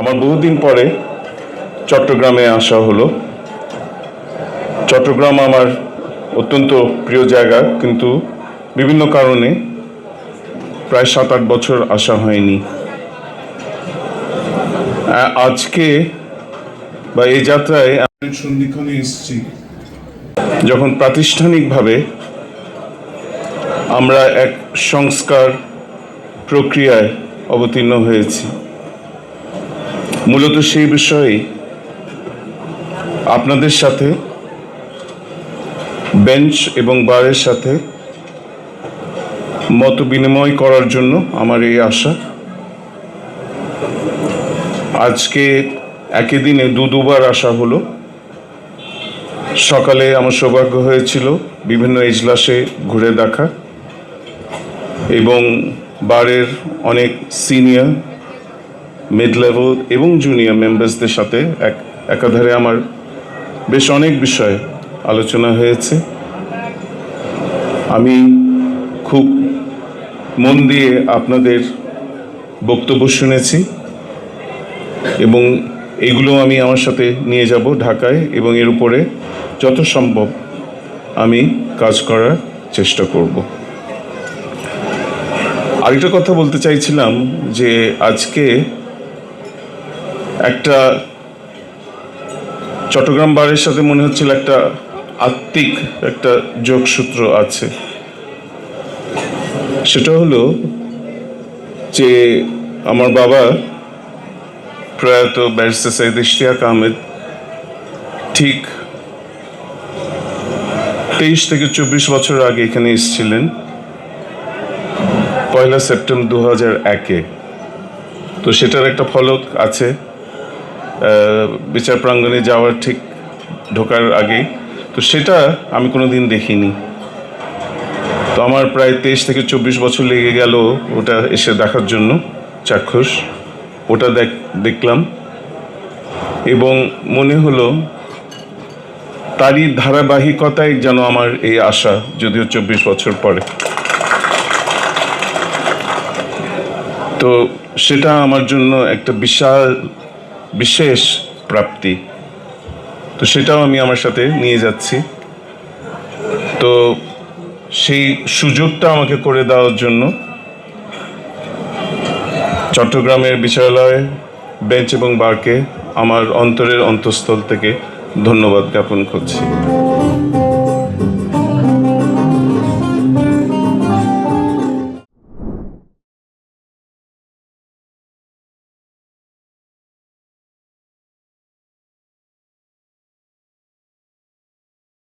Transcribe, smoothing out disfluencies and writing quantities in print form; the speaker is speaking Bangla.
আমার বহুদিন পরে চট্টগ্রামে আসা হলো। চট্টগ্রাম আমার অত্যন্ত প্রিয় জায়গা, কিন্তু বিভিন্ন কারণে প্রায় 7-8 বছর আসা হয়নি। আজকে বা এই যাত্রায় সন্ধিক্ষণে এসেছি যখন প্রাতিষ্ঠানিকভাবে আমরা এক সংস্কার প্রক্রিয়ায় অবতীর্ণ হয়েছি। মূলত সেই বিষয়ে আপনাদের সাথে, বেঞ্চ এবং বারের সাথে মত বিনিময় করার জন্য আমার এই আশা। আজকে একই দিনে দুবার আসা হলো। সকালে আমার সৌভাগ্য হয়েছিল বিভিন্ন এজলাসে ঘুরে দেখা এবং বারের অনেক সিনিয়র, মিড লেভেল এবং জুনিয়র মেম্বার্সদের সাথে একাধারে আমার বেশ অনেক বিষয় আলোচনা হয়েছে। আমি খুব মন দিয়ে আপনাদের বক্তব্য শুনেছি এবং এগুলো আমি আমার সাথে নিয়ে যাব ঢাকায়, এবং এর উপরে যত সম্ভব আমি কাজ করার চেষ্টা করব। আরেকটা কথা বলতে চাইছিলাম যে আজকে একটা চট্টগ্রাম বারের সাথে মনে হচ্ছিল একটা আত্মিক একটা যোগসূত্র আছে। সেটা হলো যে আমার বাবা প্রয়াত ব্যারিস্টার সৈয়দ ইশতিয়াক আহমেদ ঠিক 23 থেকে 24 বছর আগে এখানে এসেছিলেন, 1 সেপ্টেম্বর 2001-এ। তো সেটার একটা ফলক আছে বিচার প্রাঙ্গণে যাওয়ার ঠিক ঢোকার আগেই। তো সেটা আমি কোনো দিন দেখিনি। তো আমার প্রায় 23 থেকে 24 বছর লেগে গেল ওটা এসে দেখার জন্য, চাক্ষুষ ওটা দেখলাম এবং মনে হলো তারই ধারাবাহিকতায় যেন আমার এই আশা, যদিও 24 বছর পরে। তো সেটা আমার জন্য একটা বিশেষ প্রাপ্তি। তো সেটাও আমি আমার সাথে নিয়ে যাচ্ছি। তো সেই সুযোগটা আমাকে করে দেওয়ার জন্য চট্টগ্রামের বিচারালয়, বেঞ্চ এবং বারকে আমার অন্তরের অন্তঃস্থল থেকে ধন্যবাদ জ্ঞাপন করছি।